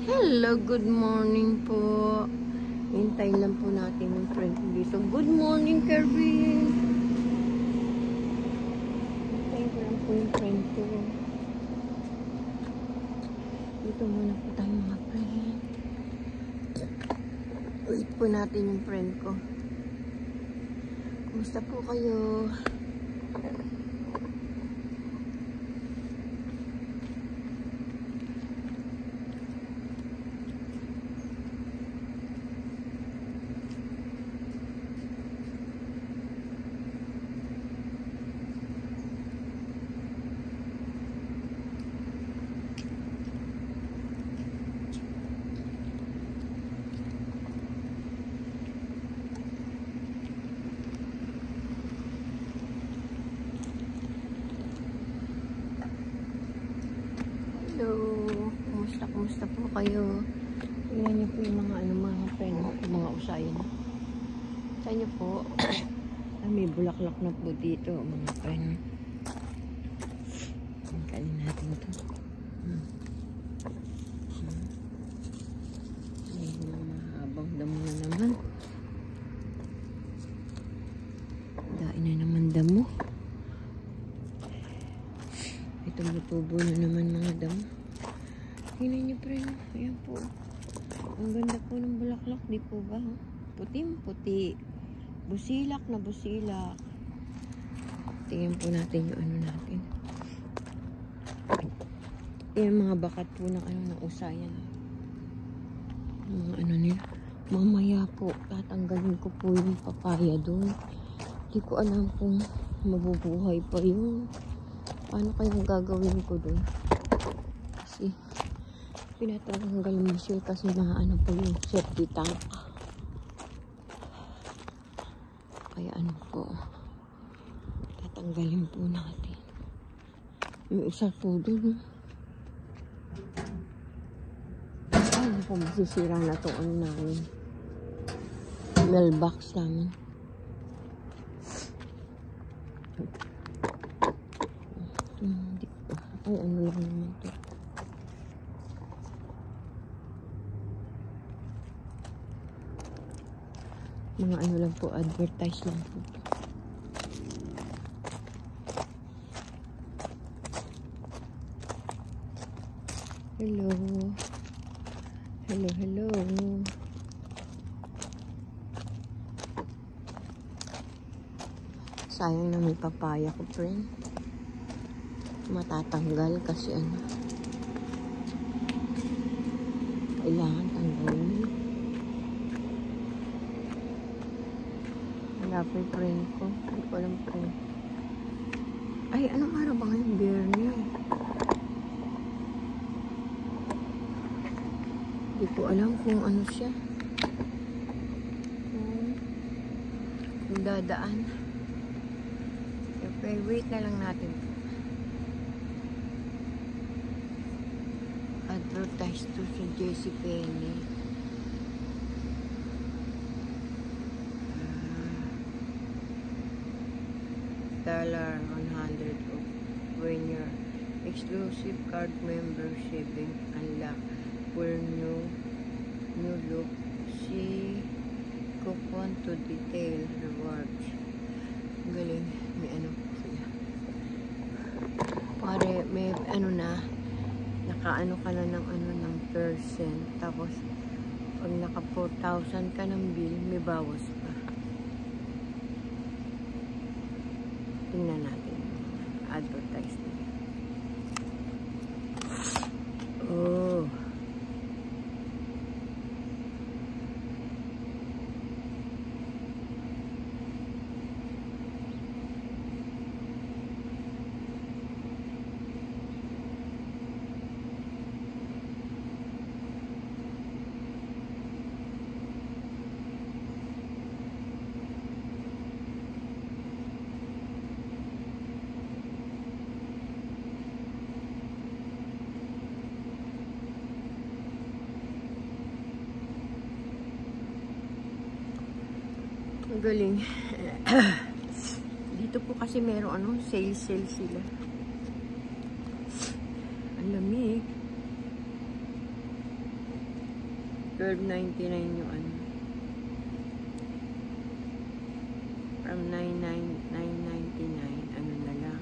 Hello, good morning po. Hintayin lang po natin yung friend ko dito. Good morning, Kervin. Hintayin ko lang po yung friend ko. Dito muna po tayo mga friend. Wait po natin yung friend ko. Kumusta po kayo? Hello, kumusta po kayo? Tingnan niyo po yung mga friend, yung mga usayin. Sa inyo po, may bulaklak na po dito, mga friend. Tanggalin natin ito. May mahabang damo na naman. Dain na naman damo. Tumutubo na naman mga damo. Tingnan niyo pre, ayan po. Ang ganda po ng bulaklak, di po ba? Puting-puti. Busilak na busilak. Tingnan po natin yung ano natin. Ayan mga bakat po ng ng usayan. Mga nila. Mamaya po, tatanggalin ko po yung papaya doon. Di ko alam kung mabubuhay pa yun. Paano kayong gagawin ko doon? Kasi pinatanggal mo siya kasi maano po yung septic tank. Kaya ano po, tatanggalin po natin. May isa po doon. Ano po masisira na ito namin. Mailbox namin. Ay, ano lang naman ito. Mga ano lang po, advertise lang po. Hello. Hello. Sayang na may papaya ko, friend. Matatanggal kasi kailangan tanggalin. Wala po yung friend ko. Hindi ko alam po. Ay, anong araw ba ngayon? Biyernes. Hindi ko alam kung ano siya. Kung dadaan. Okay, wait na lang natin. Advertise to sa JCPenney. $100 of winner. Exclusive card membership unlock for new look. See coupon to detail rewards. Galing. May ano siya. Pare, may nakaano ka na ng percent. Tapos, pag naka 4,000 ka ng bill, may bawas pa. Tingnan natin. Advertisement. Oh. Ang galing. Dito po kasi meron sale sila. Ang lamig. 12.99 yung ano. From 9.99, ano na lang.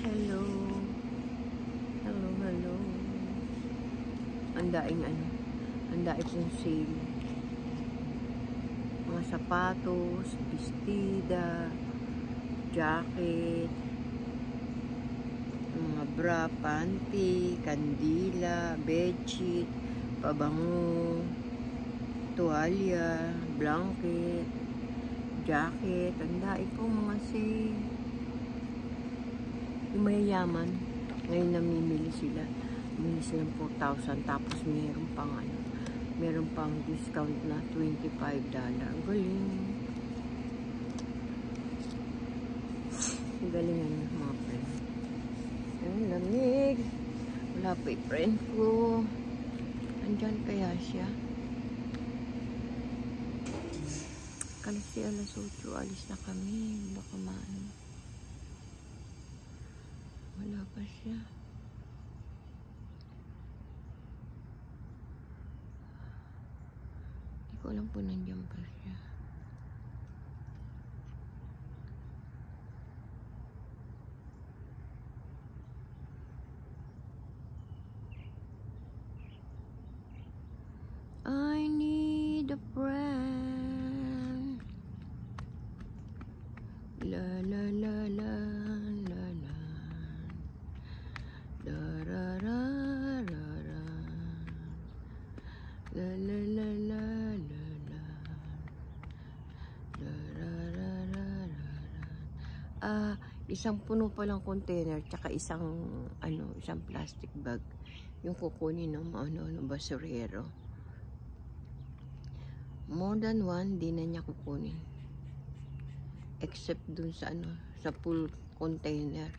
Hello. Hello, hello. Ang daing ano. Ang daing pong sale. Mga sapatos, bestida, jacket, mga bra, panty, kandila, bedsheet, pabango, tuwalya, blanket, jacket. Ang daing po mga sale. Yung mayayaman, ngayon namimili sila. Bumili silang 4,000 tapos meron pang ano, meron pang discount na $25. Ang galing. Ang galing ano, mga friend. Ang lamig. Wala pa yung friend ko. Andyan kaya siya. Kasi alas 8, alis na kami. Baka maano. Wala pa siya. Hindi ko alam po nandiyan pa siya. I need a friend. La la la la la la. Da ra ra ra ra. La la la la la la. Da ra ra ra ra ra. Isang puno pa lang container tsaka isang ano, isang plastic bag yung kukunin ng ano, basurero. More than one, di na niya kukunin. Except dun sa ano, sa full container.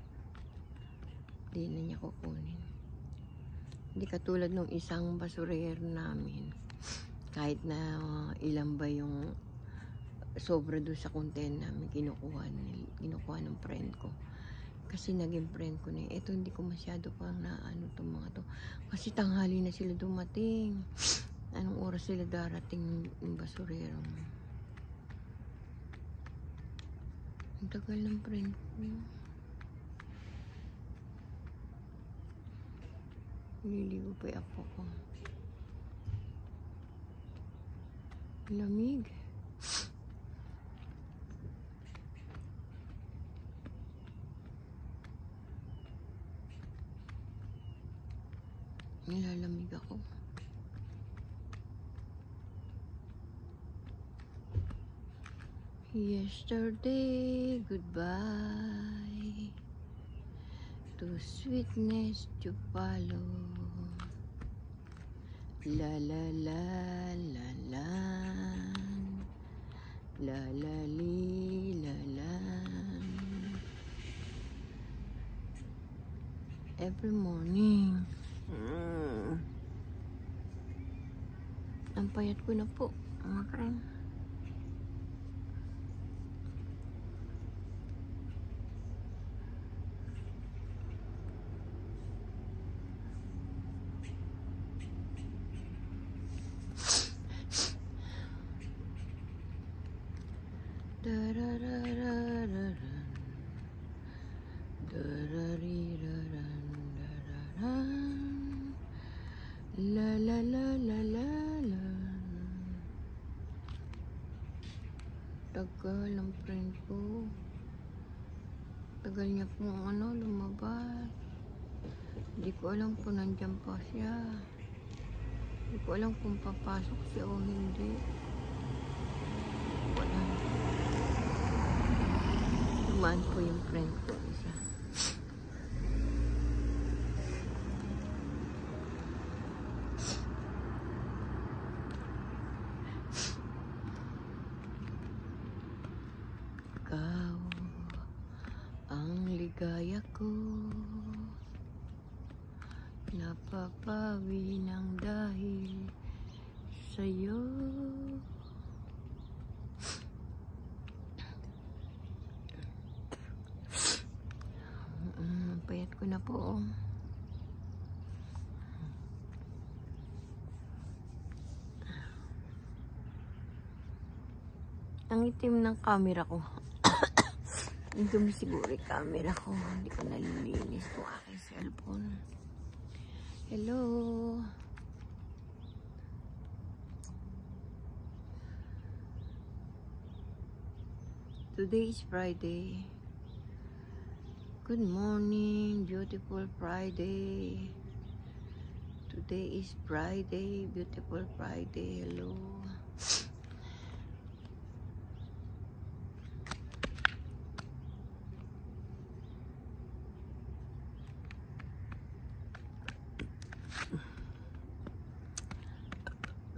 Di na niya kukunin. Hindi katulad ng isang basurero namin. Kahit na ilan ba yung sobra dun sa container namin, kinukuha ng friend ko. Kasi naging friend ko na ito, hindi ko masyado pang naano itong mga to. Kasi tanghali na sila dumating. Anong oras sila darating yung basurero? Ang tagal ng friend ko. Nililigo pa yung apo ko. Lamig. Nilalamig ako. Yesterday, goodbye. To sweetness to follow. La la la la la. La la li la la. Every morning. Ang payat ko na po, mga friend. La la la la la la. Tagal ng friend ko. Tagal niya pong ano, lumabas. Hindi ko alam kung nandiyan pa siya. Hindi ko alam kung papasok siya o hindi. Wala. Tumaan po yung friend ko isa. Ikaw ang ligaya ko, napapawi ng dahil sa'yo. po. Ang itim ng camera ko. Ang dumi siguro yung camera ko. Hindi ko nalilinis po aking cellphone. Hello. Today is Friday. Good morning, beautiful Friday. Today is Friday, beautiful Friday. Hello.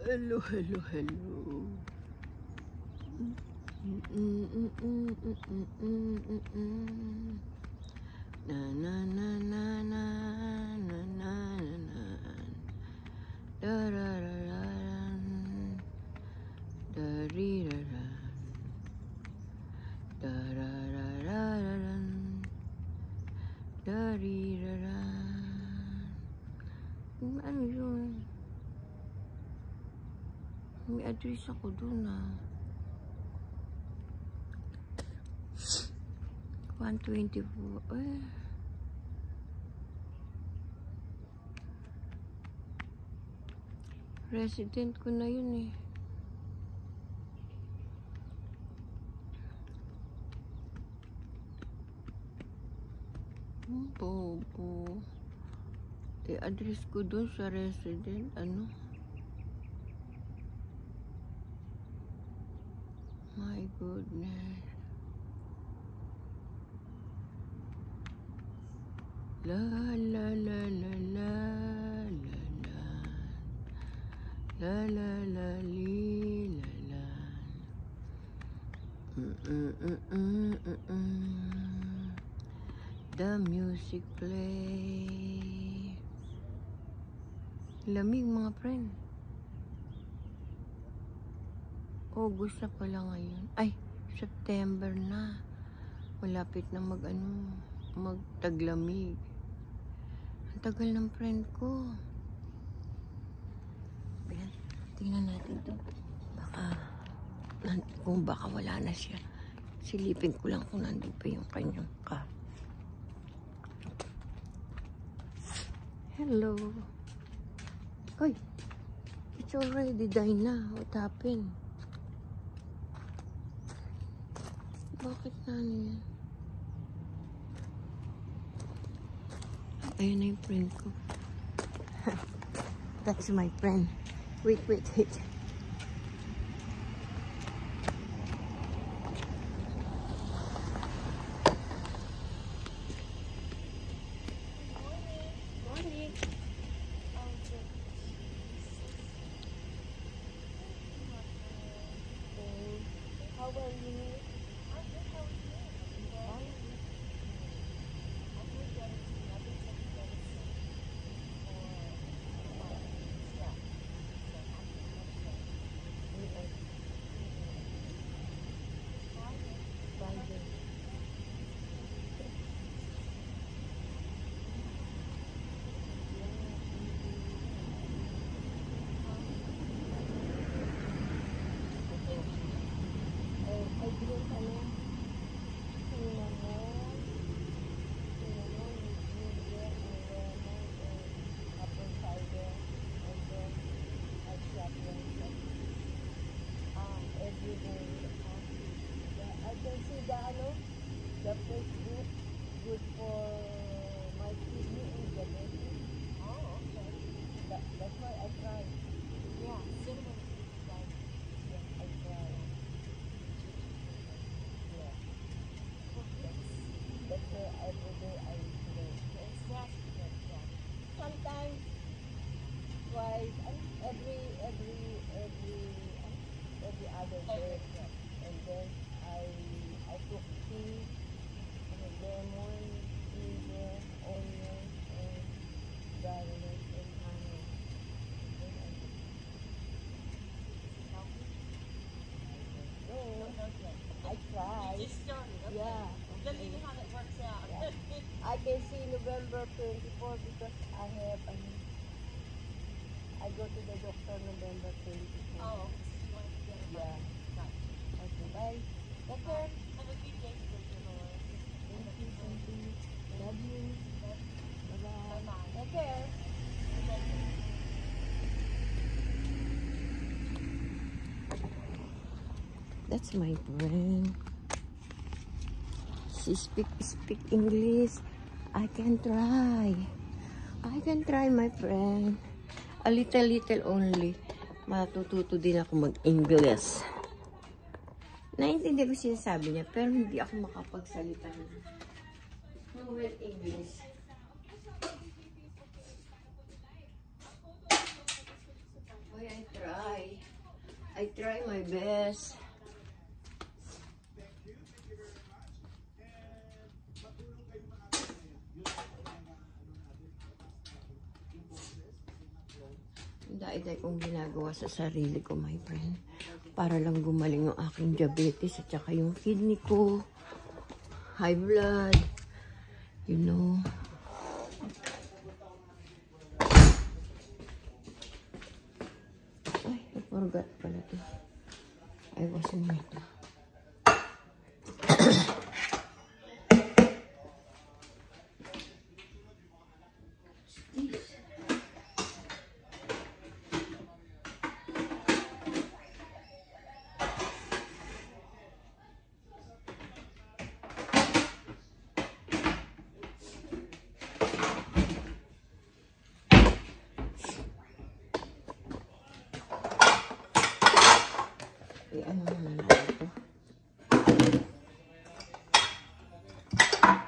Hello, hello, hello. Na na na na na na na na da da da da da ri da da da da da da da ri da da. Ano yun? May address ako dun ah. 124. Eh. Resident ko na yun eh. Bobo. Eh, address ko dun sa resident. Ano? My goodness. La la la la la la la la la la li la la. The music play. Lamig mga friend. August na pala ngayon. Ay, September na. Malapit na magtaglamig. Ang tagal ng friend ko. Ayan, tingnan natin ito. Kung baka wala na siya. Silipin ko lang kung nandun pa yung kanyang ka. Hello. Ay, it's already died na. What happened? Bakit na yan? Ayun na yung friend ko. That's my friend. Wait. Morning. How are you? The Facebook good for my kidney and diabetes. Oh, okay. That's why I tried. Yeah, cinnamon. Yeah, I tried. Yeah. That's why every day I do. Yeah. Sometimes twice, every other day, and then I cook tea. Lemon, ginger, onion, and garlic, and honey. No, I tried. You just started. Okay. Yeah. Let me know how that works out. Yeah. I can see November 24 because I have I go to the doctor November 24. Oh, you want to get a Yeah. Gotcha. Okay, bye. Take care. Have a good day. Thank you, thank you. Love you. Bye-bye. Bye-bye. Take care. That's my friend. She speak English. I can try. I can try, my friend. A little only. Matututo din ako mag-English. Naintindihan ko sinasabi niya, pero hindi ako makapagsalita ng fluent English. Why I try. I try my best. Dahil kong ginagawa sa sarili ko, my friend. Para lang gumaling yung aking diabetes at saka yung kidney ko. High blood. You know. Ay, I forgot pala to. I was in my ito. Ano naman ito?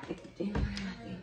Ikutin natin.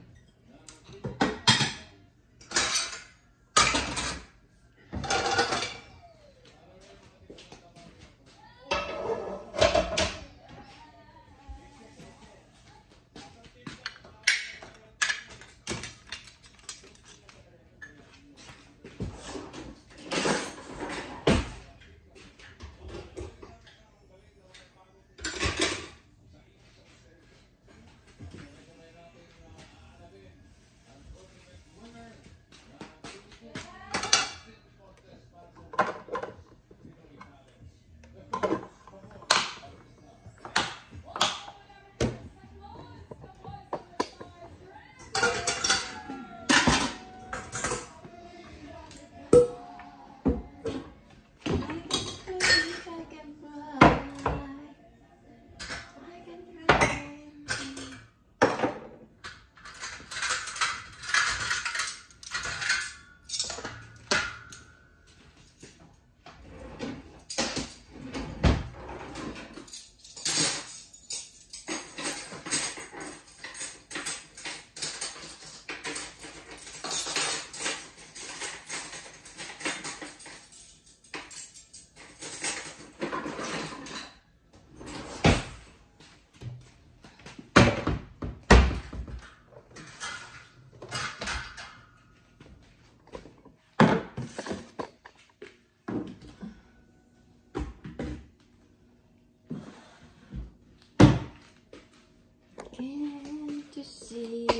Can't you see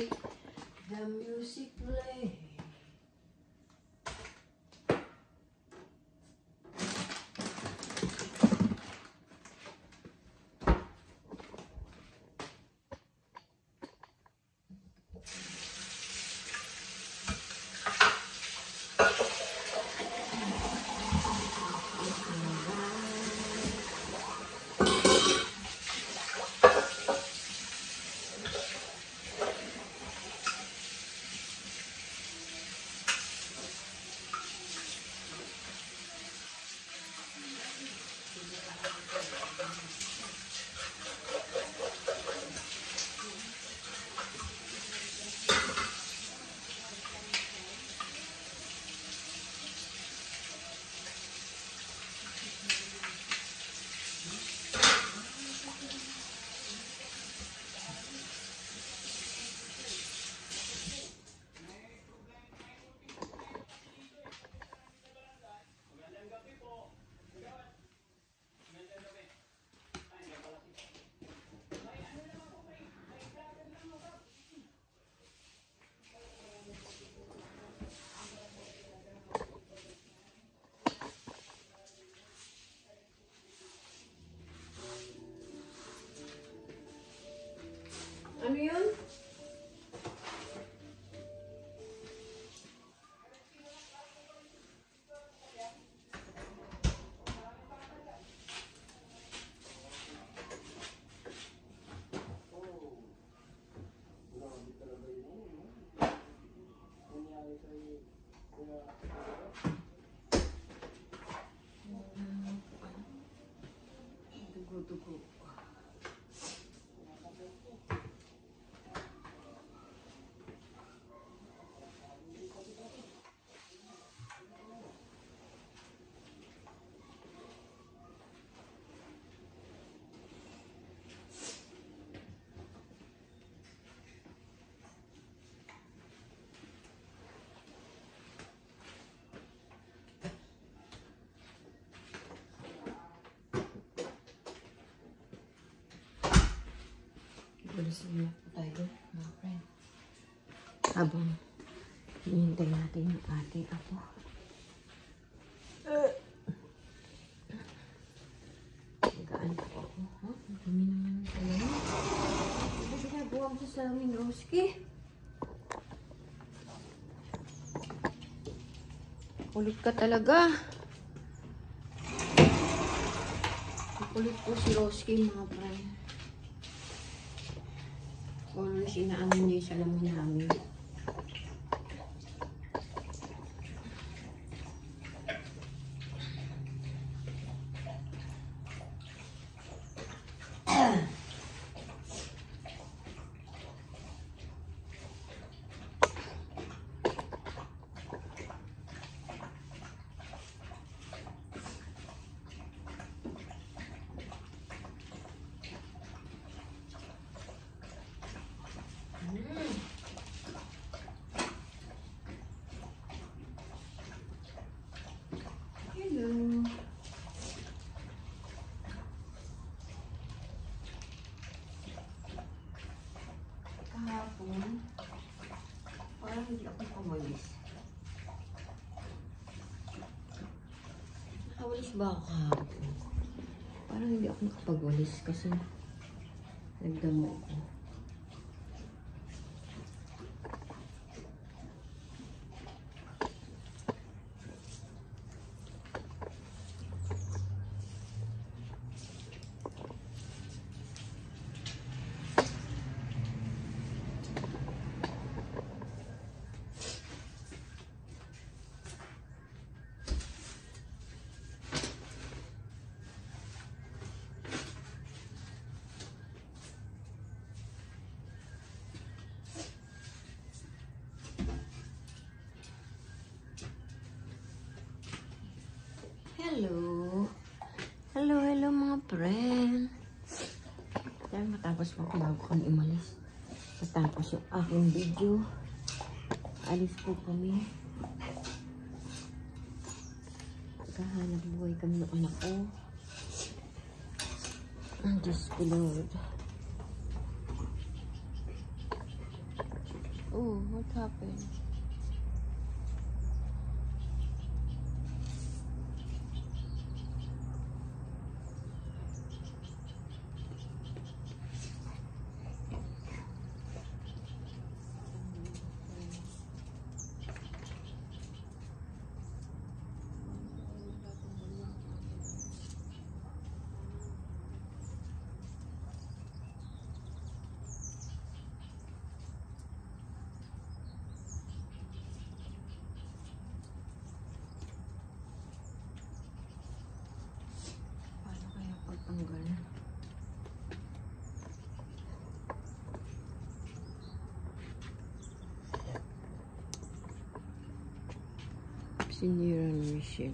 the music play? dugo-dugo. Bulisin mo po tayo, mga friend. Habang hinihintay natin yung ating apo. Nagaan po ako. Ang dumi naman ng salamin. Ito ginagawa mo sa salamin, Roski. Kulit ka talaga. Kulit po si Roski, mga friend. Always inaano niya yung salamin namin. Hello. Kahapon, parang hindi ako nakawalis. Nakawalis ba ako kahapon? Parang hindi ako nakapagwalis kasi nagdamo ako. Hello. Hello mga friend. Dahil matapos po bago kami umalis. Matapos yung aking video. Alis po kami. Kahanap buhay kami ng anak ko. Ang Diyos ko Lord. Oh, what happened? Tanggal. Sinira ni Michelle.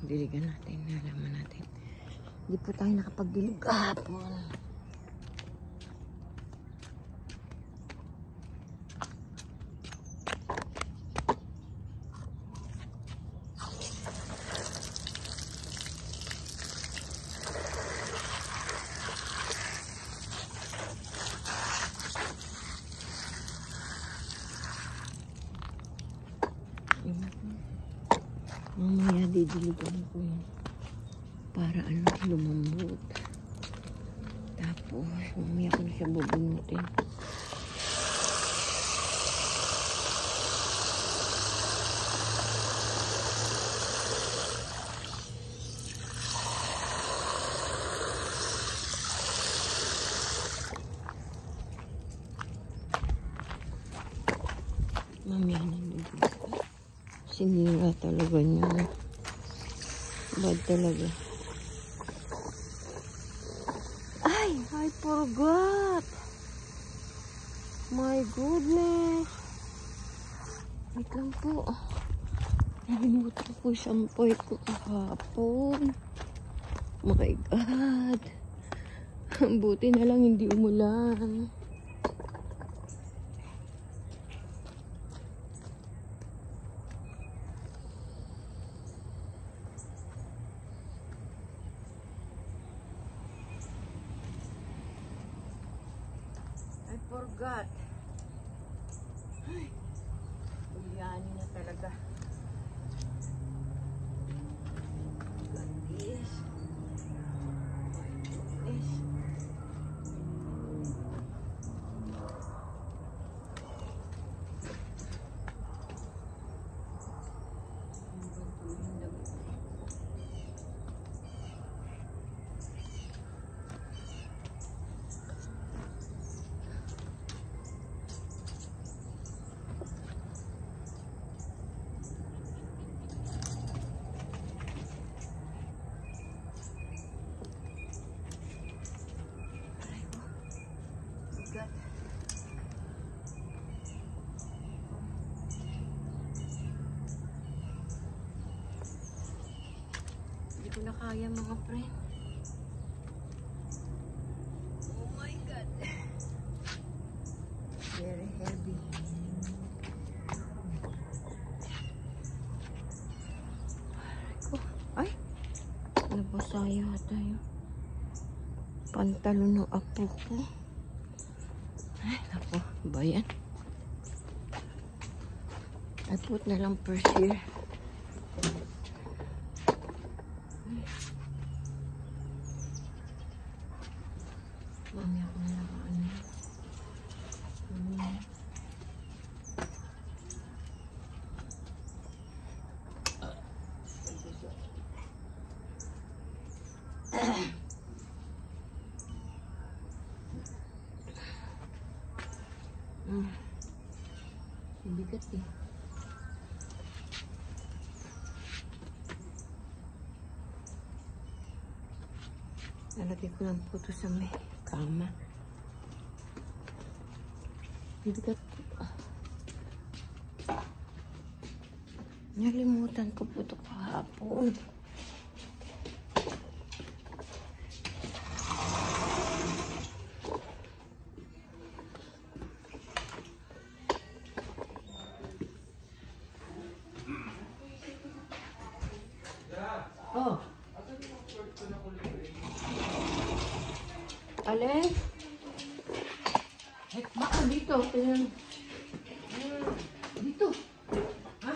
Diligan natin, nalaman natin. Hindi po tayo nakapagdilig kahapon. Mamaya didiligan ko yun para lumambot. Tapos mamaya ko na siya bubunutin. Mamaya na didiligan. Sinira talaga niya. Bad talaga. Ay, I forgot. My goodness. Wait lang po. Nalimutan ko po yung shampoo ko kahapon. My God. Buti na lang hindi umulan. I forgot. Ay, ulianin na talaga. Like this. Like this. Hindi ko na kaya mga friend. Oh my God. Very heavy. Ay! Nabasa yata yung pantalon ng apo ko. Ay, naku. Ba yan? I put na lang first here. Mamaya ko na lang ano. Bigat eh. Nalagay ko lang po ito sa may kama. Bigat po. Nalimutan ko po ito kahapon. Oh. Alex? Baka dito. Dito. Ha?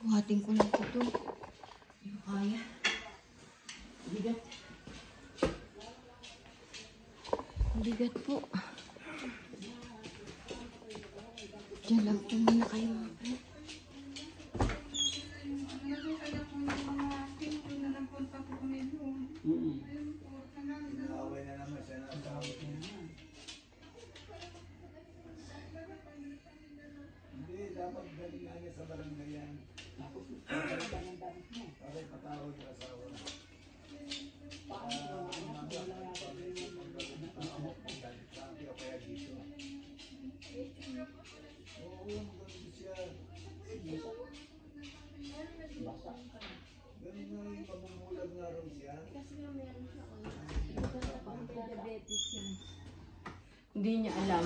Buhatin ko lang po ito. Hindi ko kaya. Bigat. Bigat po. Diyan lang po muna kayo mga friend. Hindi, dapat galingan niya sa baranggayan. Para patawag yung asawa. Oo, magaling siya. Ganun nga yung pamumulag nga rin siya. Hindi niya alam.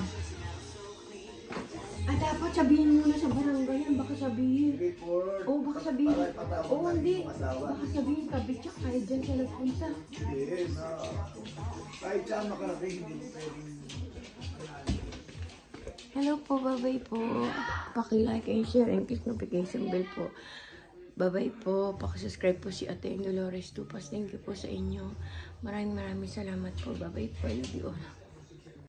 Dapat sabihin mo na sa barangay yan. Baka sabihin. Report. Oh, baka sabihin. Para patawag Oh, natin hindi. yung asawa. Baka sabihin, kabitsak kahit dyan siya nagpunta. Hindi, na. Kahit saan makarating, hindi mo pwedeng. Hello po, bye-bye po. Paki-like and share and click notification bell po. Bye-bye po. Paki-subscribe po si Ate Dolores Tupas. Thank you po sa inyo. Maraming salamat po. Bye-bye po. I love you all.